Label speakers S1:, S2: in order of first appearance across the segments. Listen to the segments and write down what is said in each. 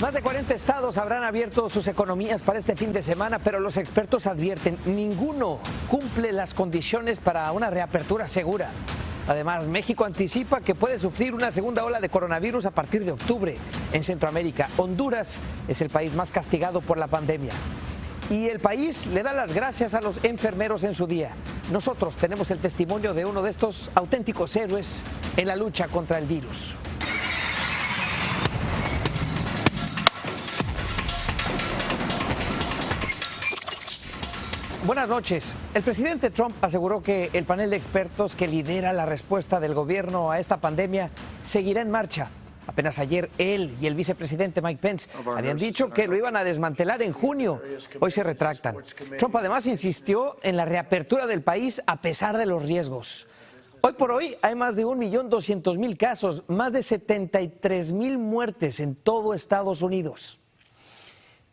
S1: Más de 40 estados habrán abierto sus economías para este fin de semana, pero los expertos advierten, ninguno cumple las condiciones para una reapertura segura. Además, México anticipa que puede sufrir una segunda ola de coronavirus a partir de octubre. En Centroamérica, Honduras es el país más castigado por la pandemia. Y el país le da las gracias a los enfermeros en su día. Nosotros tenemos el testimonio de uno de estos auténticos héroes en la lucha contra el virus. Buenas noches. El presidente Trump aseguró que el panel de expertos que lidera la respuesta del gobierno a esta pandemia seguirá en marcha. Apenas ayer él y el vicepresidente Mike Pence habían dicho que lo iban a desmantelar en junio. Hoy se retractan. Trump además insistió en la reapertura del país a pesar de los riesgos. Hoy por hoy hay más de 1.200.000 casos, más de 73.000 muertes en todo Estados Unidos.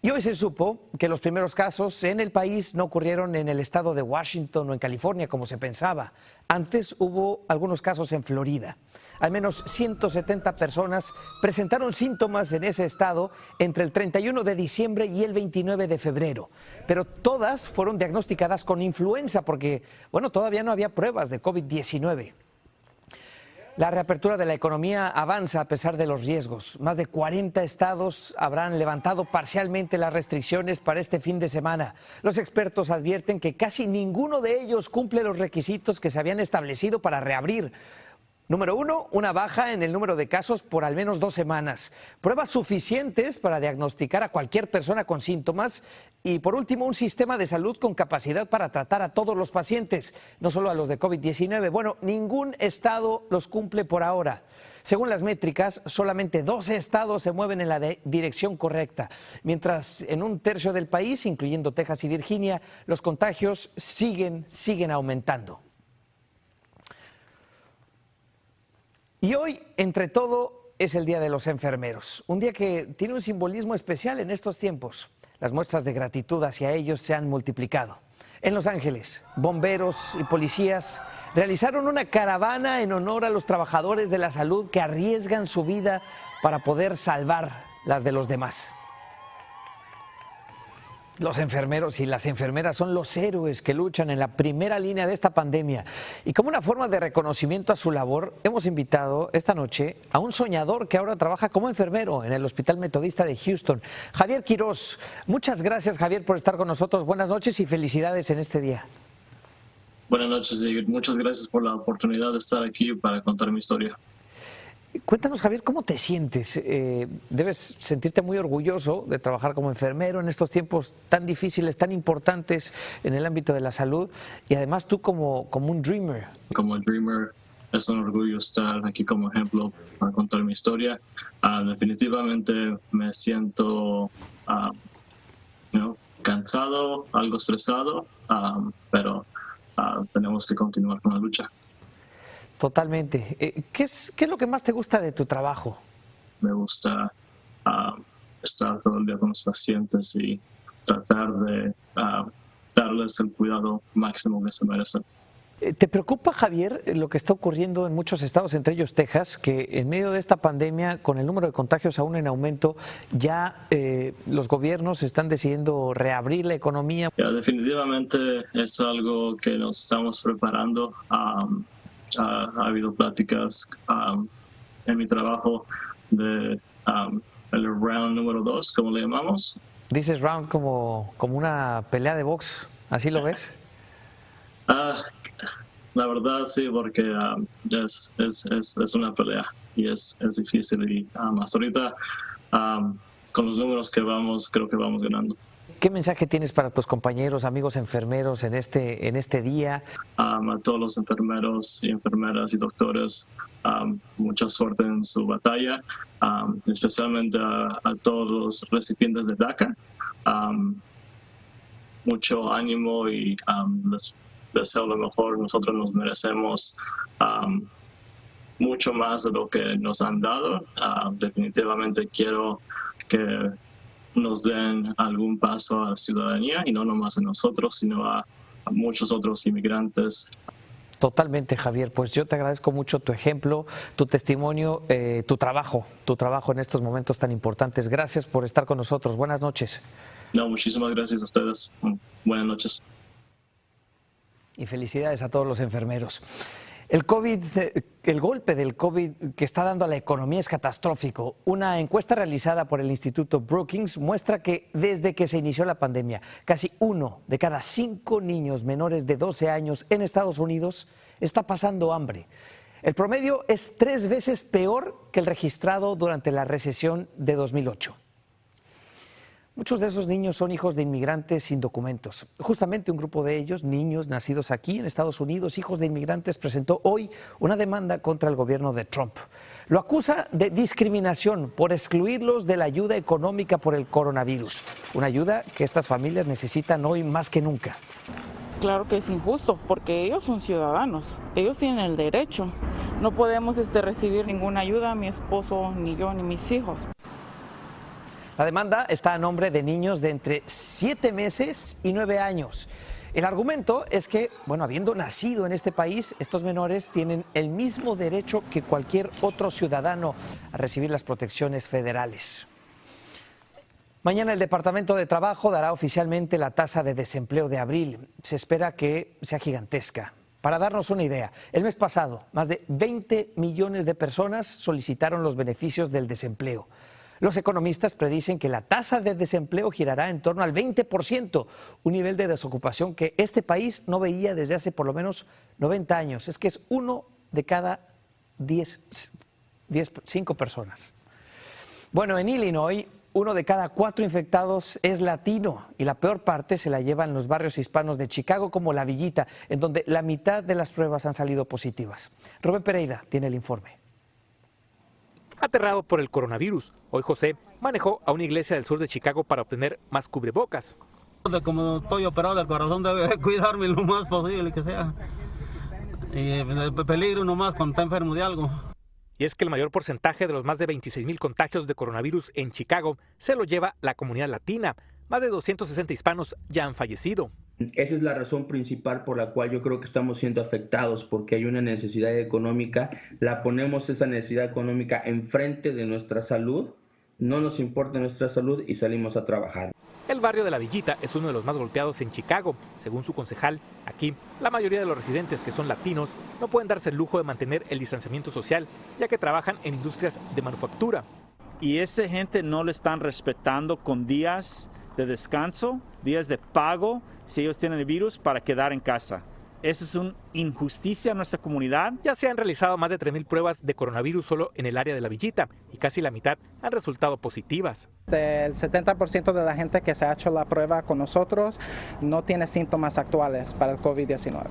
S1: Y hoy se supo que los primeros casos en el país no ocurrieron en el estado de Washington o en California como se pensaba. Antes hubo algunos casos en Florida. Al menos 170 personas presentaron síntomas en ese estado entre el 31 de diciembre y el 29 de febrero. Pero todas fueron diagnosticadas con influenza porque, todavía no había pruebas de COVID-19. La reapertura de la economía avanza a pesar de los riesgos. Más de 40 estados habrán levantado parcialmente las restricciones para este fin de semana. Los expertos advierten que casi ninguno de ellos cumple los requisitos que se habían establecido para reabrir. Número 1, una baja en el número de casos por al menos 2 semanas. Pruebas suficientes para diagnosticar a cualquier persona con síntomas. Y por último, un sistema de salud con capacidad para tratar a todos los pacientes, no solo a los de COVID-19. Ningún estado los cumple por ahora. Según las métricas, solamente 12 estados se mueven en la dirección correcta. Mientras en un tercio del país, incluyendo Texas y Virginia, los contagios siguen aumentando. Y hoy, entre todo, es el Día de los Enfermeros, un día que tiene un simbolismo especial en estos tiempos. Las muestras de gratitud hacia ellos se han multiplicado. En Los Ángeles, bomberos y policías realizaron una caravana en honor a los trabajadores de la salud que arriesgan su vida para poder salvar las de los demás. Los enfermeros y las enfermeras son los héroes que luchan en la primera línea de esta pandemia. Y como una forma de reconocimiento a su labor, hemos invitado esta noche a un soñador que ahora trabaja como enfermero en el Hospital Metodista de Houston, Javier Quiroz. Muchas gracias, Javier, por estar con nosotros. Buenas noches y felicidades en este día.
S2: Buenas noches, David. Muchas gracias por la oportunidad de estar aquí para contar mi historia.
S1: Cuéntanos, Javier, ¿cómo te sientes? Debes sentirte muy orgulloso de trabajar como enfermero en estos tiempos tan difíciles, tan importantes en el ámbito de la salud, y además tú como un dreamer.
S2: Como dreamer es un orgullo estar aquí como ejemplo para contar mi historia. Definitivamente me siento cansado, algo estresado, pero tenemos que continuar con la lucha.
S1: Totalmente. ¿Qué es lo que más te gusta de tu trabajo?
S2: Me gusta estar todo el día con los pacientes y tratar de darles el cuidado máximo que se merecen.
S1: ¿Te preocupa, Javier, lo que está ocurriendo en muchos estados, entre ellos Texas, que en medio de esta pandemia, con el número de contagios aún en aumento, ya los gobiernos están decidiendo reabrir la economía?
S2: Definitivamente es algo que nos estamos preparando. Ha habido pláticas en mi trabajo de el round número 2, como le llamamos.
S1: Dices round como una pelea de box, ¿así lo ves?
S2: La verdad sí, porque es una pelea y es difícil y hasta ahorita con los números que vamos, creo que vamos ganando.
S1: ¿Qué mensaje tienes para tus compañeros, amigos enfermeros en este día?
S2: A todos los enfermeros y enfermeras y doctores, mucha suerte en su batalla, especialmente a todos los recipientes de DACA. Mucho ánimo y les deseo lo mejor. Nosotros nos merecemos mucho más de lo que nos han dado. Definitivamente quiero que nos den algún paso a la ciudadanía y no nomás a nosotros, sino a muchos otros inmigrantes.
S1: Totalmente, Javier. Pues yo te agradezco mucho tu ejemplo, tu testimonio, tu trabajo en estos momentos tan importantes. Gracias por estar con nosotros. Buenas noches.
S2: No, muchísimas gracias a ustedes. Buenas noches.
S1: Y felicidades a todos los enfermeros. El golpe del COVID que está dando a la economía es catastrófico. Una encuesta realizada por el Instituto Brookings muestra que desde que se inició la pandemia, casi 1 de cada 5 niños menores de 12 años en Estados Unidos está pasando hambre. El promedio es 3 veces peor que el registrado durante la recesión de 2008. Muchos de esos niños son hijos de inmigrantes sin documentos. Justamente un grupo de ellos, niños nacidos aquí en Estados Unidos, hijos de inmigrantes, presentó hoy una demanda contra el gobierno de Trump. Lo acusa de discriminación por excluirlos de la ayuda económica por el coronavirus, una ayuda que estas familias necesitan hoy más que nunca.
S3: Claro que es injusto, porque ellos son ciudadanos, ellos tienen el derecho. No podemos recibir ninguna ayuda, mi esposo, ni yo, ni mis hijos.
S1: La demanda está a nombre de niños de entre 7 meses y 9 años. El argumento es que, habiendo nacido en este país, estos menores tienen el mismo derecho que cualquier otro ciudadano a recibir las protecciones federales. Mañana el Departamento de Trabajo dará oficialmente la tasa de desempleo de abril. Se espera que sea gigantesca. Para darnos una idea, el mes pasado, más de 20 millones de personas solicitaron los beneficios del desempleo. Los economistas predicen que la tasa de desempleo girará en torno al 20%, un nivel de desocupación que este país no veía desde hace por lo menos 90 años. Es que es 1 de cada 5 personas. En Illinois, 1 de cada 4 infectados es latino y la peor parte se la llevan los barrios hispanos de Chicago como La Villita, en donde la mitad de las pruebas han salido positivas. Rubén Pereira tiene el informe.
S4: Aterrado por el coronavirus, hoy José manejó a una iglesia del sur de Chicago para obtener más cubrebocas.
S5: Como estoy operado del corazón, debe cuidarme lo más posible que sea. Y peligro nomás cuando está enfermo de algo.
S4: Y es que el mayor porcentaje de los más de 26,000 contagios de coronavirus en Chicago se lo lleva la comunidad latina. Más de 260 hispanos ya han fallecido.
S6: Esa es la razón principal por la cual yo creo que estamos siendo afectados, porque hay una necesidad económica, la ponemos esa necesidad económica enfrente de nuestra salud, no nos importa nuestra salud y salimos a trabajar.
S4: El barrio de La Villita es uno de los más golpeados en Chicago. Según su concejal, aquí la mayoría de los residentes que son latinos no pueden darse el lujo de mantener el distanciamiento social, ya que trabajan en industrias de manufactura.
S7: Y esa gente no lo están respetando con días de descanso, días de pago, si ellos tienen el virus, para quedar en casa. Eso es una injusticia en nuestra comunidad.
S4: Ya se han realizado más de 3,000 pruebas de coronavirus solo en el área de La Villita y casi la mitad han resultado positivas.
S8: El 70% de la gente que se ha hecho la prueba con nosotros no tiene síntomas actuales para el COVID-19.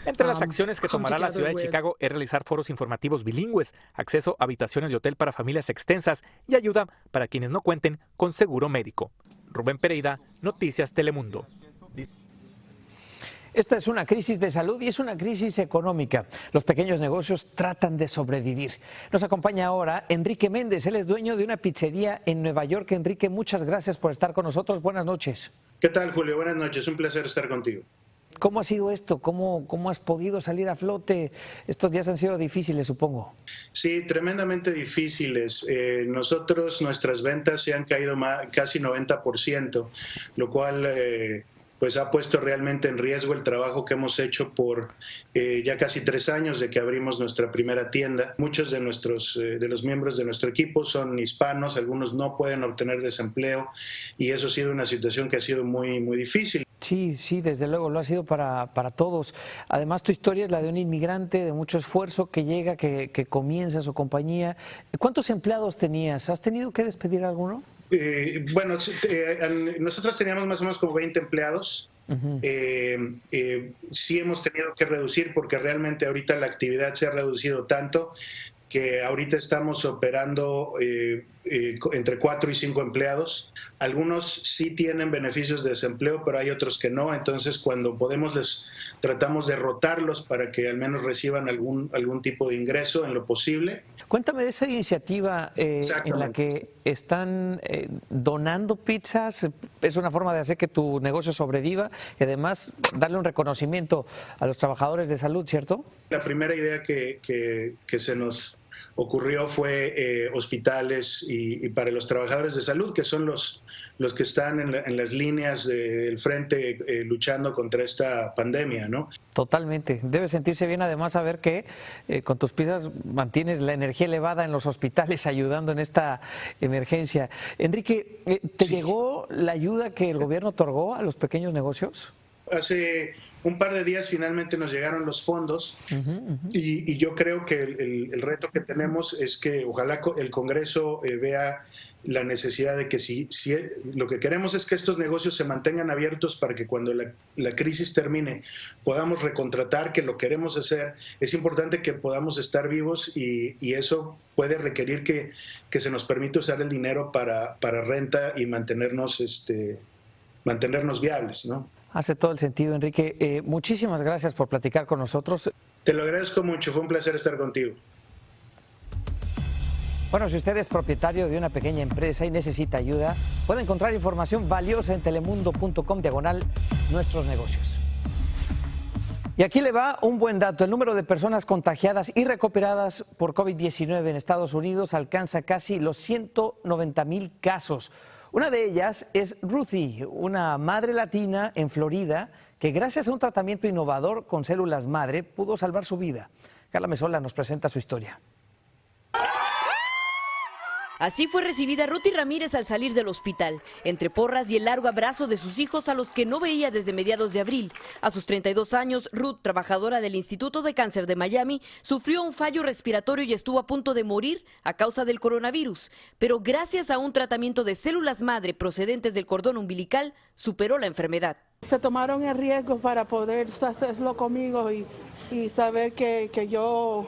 S4: Entre las acciones que tomará la ciudad de Chicago es realizar foros informativos bilingües, acceso a habitaciones de hotel para familias extensas y ayuda para quienes no cuenten con seguro médico. Rubén Pereira, Noticias Telemundo.
S1: Esta es una crisis de salud y es una crisis económica. Los pequeños negocios tratan de sobrevivir. Nos acompaña ahora Enrique Méndez. Él es dueño de una pizzería en Nueva York. Enrique, muchas gracias por estar con nosotros. Buenas noches.
S9: ¿Qué tal, Julio? Buenas noches. Un placer estar contigo.
S1: ¿Cómo ha sido esto? ¿Cómo has podido salir a flote? Estos días han sido difíciles, supongo.
S9: Sí, tremendamente difíciles. Nuestras ventas se han caído casi 90%, lo cual pues ha puesto realmente en riesgo el trabajo que hemos hecho por ya casi 3 años de que abrimos nuestra primera tienda. Muchos de los miembros de nuestro equipo son hispanos, algunos no pueden obtener desempleo y eso ha sido una situación que ha sido muy, muy difícil.
S1: Sí, desde luego, lo ha sido para todos. Además, tu historia es la de un inmigrante de mucho esfuerzo que llega, que comienza su compañía. ¿Cuántos empleados tenías? ¿Has tenido que despedir a alguno?
S9: Nosotros teníamos más o menos como 20 empleados.
S1: Uh-huh.
S9: Sí hemos tenido que reducir porque realmente ahorita la actividad se ha reducido tanto que ahorita estamos operando entre 4 y 5 empleados. Algunos sí tienen beneficios de desempleo, pero hay otros que no. Entonces, cuando podemos, les tratamos de rotarlos para que al menos reciban algún tipo de ingreso en lo posible.
S1: Cuéntame de esa iniciativa en la que están donando pizzas. Es una forma de hacer que tu negocio sobreviva y además darle un reconocimiento a los trabajadores de salud, ¿cierto?
S9: La primera idea que se nos ocurrió fue hospitales y para los trabajadores de salud, que son los que están en las líneas del frente luchando contra esta pandemia, ¿no?
S1: Totalmente. Debe sentirse bien además saber que con tus pizzas mantienes la energía elevada en los hospitales ayudando en esta emergencia. Enrique, ¿te llegó la ayuda que el gobierno otorgó a los pequeños negocios?
S9: Hace un par de días finalmente nos llegaron los fondos y yo creo que el reto que tenemos es que ojalá el Congreso vea la necesidad de que si lo que queremos es que estos negocios se mantengan abiertos para que cuando la crisis termine podamos recontratar, que lo queremos hacer. Es importante que podamos estar vivos y eso puede requerir que se nos permita usar el dinero para renta y mantenernos viables, ¿no?
S1: Hace todo el sentido, Enrique. Muchísimas gracias por platicar con nosotros.
S9: Te lo agradezco mucho, fue un placer estar contigo.
S1: Bueno, si usted es propietario de una pequeña empresa y necesita ayuda, puede encontrar información valiosa en telemundo.com/nuestros negocios. Y aquí le va un buen dato. El número de personas contagiadas y recuperadas por COVID-19 en Estados Unidos alcanza casi los 190,000 casos. Una de ellas es Ruthie, una madre latina en Florida que gracias a un tratamiento innovador con células madre pudo salvar su vida. Carla Mesola nos presenta su historia.
S10: Así fue recibida Ruthie Ramírez al salir del hospital, entre porras y el largo abrazo de sus hijos a los que no veía desde mediados de abril. A sus 32 años, Ruth, trabajadora del Instituto de Cáncer de Miami, sufrió un fallo respiratorio y estuvo a punto de morir a causa del coronavirus. Pero gracias a un tratamiento de células madre procedentes del cordón umbilical, superó la enfermedad.
S3: Se tomaron el riesgo para poder hacerlo conmigo y saber que yo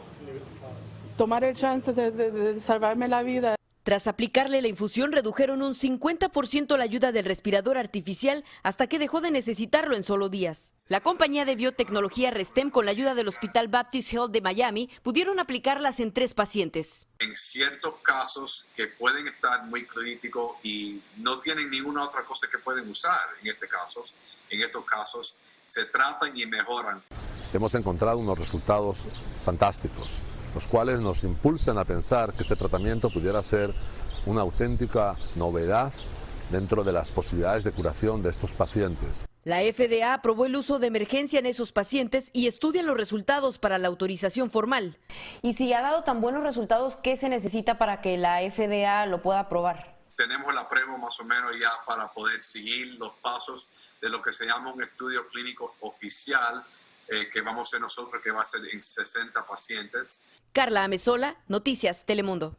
S3: tomar el chance de salvarme la vida.
S10: Tras aplicarle la infusión, redujeron un 50% la ayuda del respirador artificial hasta que dejó de necesitarlo en solo días. La compañía de biotecnología Restem, con la ayuda del Hospital Baptist Health de Miami, pudieron aplicarlas en 3 pacientes.
S11: En ciertos casos que pueden estar muy críticos y no tienen ninguna otra cosa que pueden usar en estos casos, se tratan y mejoran.
S12: Hemos encontrado unos resultados fantásticos, los cuales nos impulsan a pensar que este tratamiento pudiera ser una auténtica novedad dentro de las posibilidades de curación de estos pacientes.
S10: La FDA aprobó el uso de emergencia en esos pacientes y estudian los resultados para la autorización formal.
S13: Y si ha dado tan buenos resultados, ¿qué se necesita para que la FDA lo pueda aprobar?
S11: Tenemos la prueba más o menos ya para poder seguir los pasos de lo que se llama un estudio clínico oficial, que vamos a hacer nosotros, que va a ser en 60 pacientes.
S10: Carla Mesola, Noticias Telemundo.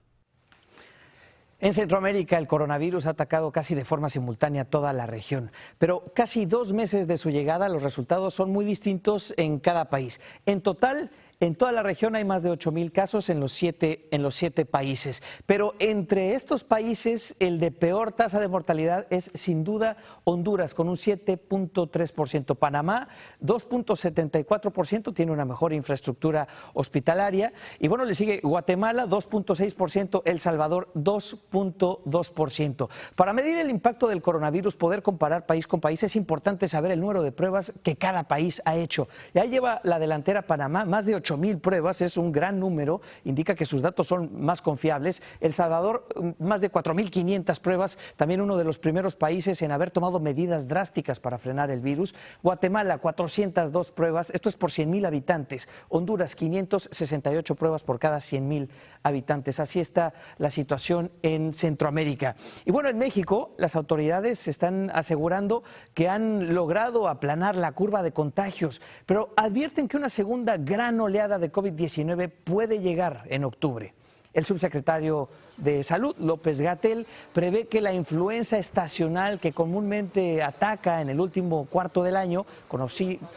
S1: En Centroamérica, el coronavirus ha atacado casi de forma simultánea toda la región, pero casi 2 meses de su llegada, los resultados son muy distintos en cada país. En total, en toda la región hay más de 8,000 casos en los 7 países. Pero entre estos países, el de peor tasa de mortalidad es sin duda Honduras, con un 7.3%. Panamá, 2.74%, tiene una mejor infraestructura hospitalaria. Y bueno, le sigue Guatemala, 2.6%, El Salvador, 2.2%. Para medir el impacto del coronavirus, poder comparar país con país, es importante saber el número de pruebas que cada país ha hecho. Ya lleva la delantera Panamá, más de 8,000 pruebas, es un gran número, indica que sus datos son más confiables. El Salvador, más de 4,500 pruebas, también uno de los primeros países en haber tomado medidas drásticas para frenar el virus. Guatemala, 402 pruebas, esto es por 100,000 habitantes. Honduras, 568 pruebas por cada 100,000 habitantes. Así está la situación en Centroamérica. Y bueno, en México, las autoridades están asegurando que han logrado aplanar la curva de contagios, pero advierten que una segunda gran oleada de COVID-19 puede llegar en octubre. El subsecretario de Salud, López-Gatell, prevé que la influenza estacional que comúnmente ataca en el último cuarto del año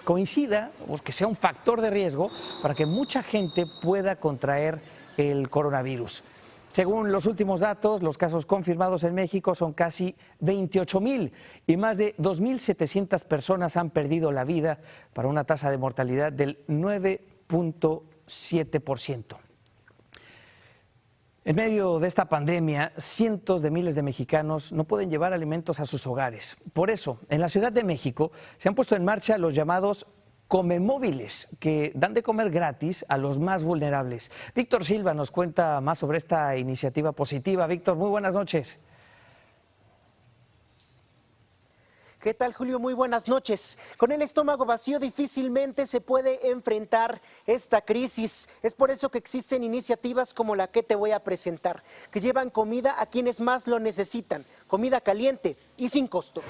S1: coincida, o que sea un factor de riesgo para que mucha gente pueda contraer el coronavirus. Según los últimos datos, los casos confirmados en México son casi 28,000 y más de 2,700 personas han perdido la vida para una tasa de mortalidad del 9.7%. En medio de esta pandemia, cientos de miles de mexicanos no pueden llevar alimentos a sus hogares. Por eso, en la Ciudad de México se han puesto en marcha los llamados Comemóviles, que dan de comer gratis a los más vulnerables. Víctor Silva nos cuenta más sobre esta iniciativa positiva. Víctor, muy buenas noches.
S14: ¿Qué tal, Julio? Muy buenas noches. Con el estómago vacío difícilmente se puede enfrentar esta crisis. Es por eso que existen iniciativas como la que te voy a presentar, que llevan comida a quienes más lo necesitan, comida caliente y sin costo.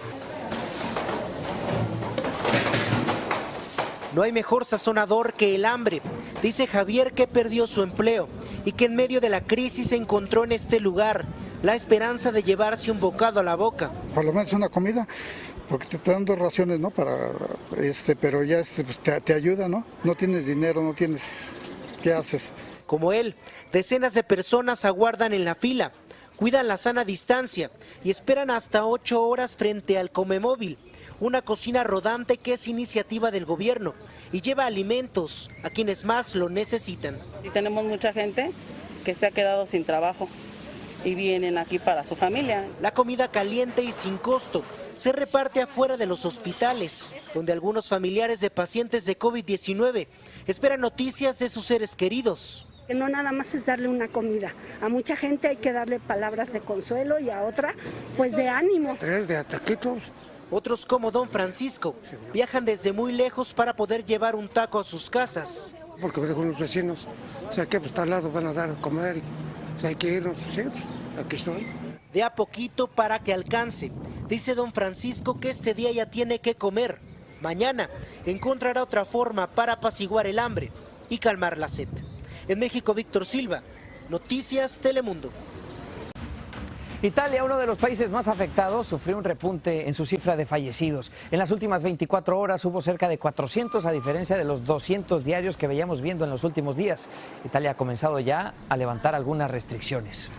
S14: No hay mejor sazonador que el hambre, dice Javier, que perdió su empleo y que en medio de la crisis encontró en este lugar la esperanza de llevarse un bocado a la boca.
S15: Por lo menos una comida, porque te están dando raciones, ¿no? Pero ya pues te ayuda, ¿no? No tienes dinero, no tienes... ¿Qué haces?
S14: Como él, decenas de personas aguardan en la fila, cuidan la sana distancia y esperan hasta 8 horas frente al Comemóvil, una cocina rodante que es iniciativa del gobierno y lleva alimentos a quienes más lo necesitan.
S3: Y tenemos mucha gente que se ha quedado sin trabajo y vienen aquí para su familia.
S14: La comida caliente y sin costo se reparte afuera de los hospitales, donde algunos familiares de pacientes de COVID-19 esperan noticias de sus seres queridos.
S16: No nada más es darle una comida, a mucha gente hay que darle palabras de consuelo y a otra pues de ánimo.
S15: 3 de taquitos.
S14: Otros, como don Francisco, viajan desde muy lejos para poder llevar un taco a sus casas.
S15: Porque me dejo los vecinos, o sea que pues está al lado, van a dar a comer, o sea, hay que ir, sí, pues aquí estoy.
S14: De a poquito para que alcance, dice don Francisco que este día ya tiene que comer. Mañana encontrará otra forma para apaciguar el hambre y calmar la sed. En México, Víctor Silva, Noticias Telemundo.
S1: Italia, uno de los países más afectados, sufrió un repunte en su cifra de fallecidos. En las últimas 24 horas hubo cerca de 400, a diferencia de los 200 diarios que veíamos viendo en los últimos días. Italia ha comenzado ya a levantar algunas restricciones.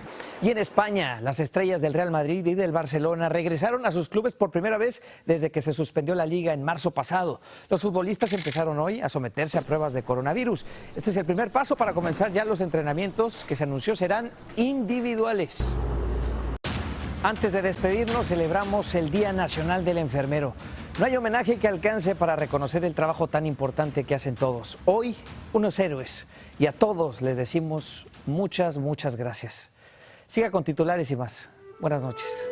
S1: Y en España, las estrellas del Real Madrid y del Barcelona regresaron a sus clubes por primera vez desde que se suspendió la liga en marzo pasado. Los futbolistas empezaron hoy a someterse a pruebas de coronavirus. Este es el primer paso para comenzar ya los entrenamientos que se anunció serán individuales. Antes de despedirnos, celebramos el Día Nacional del Enfermero. No hay homenaje que alcance para reconocer el trabajo tan importante que hacen todos. Hoy, unos héroes. Y a todos les decimos muchas gracias. Siga con titulares y más. Buenas noches.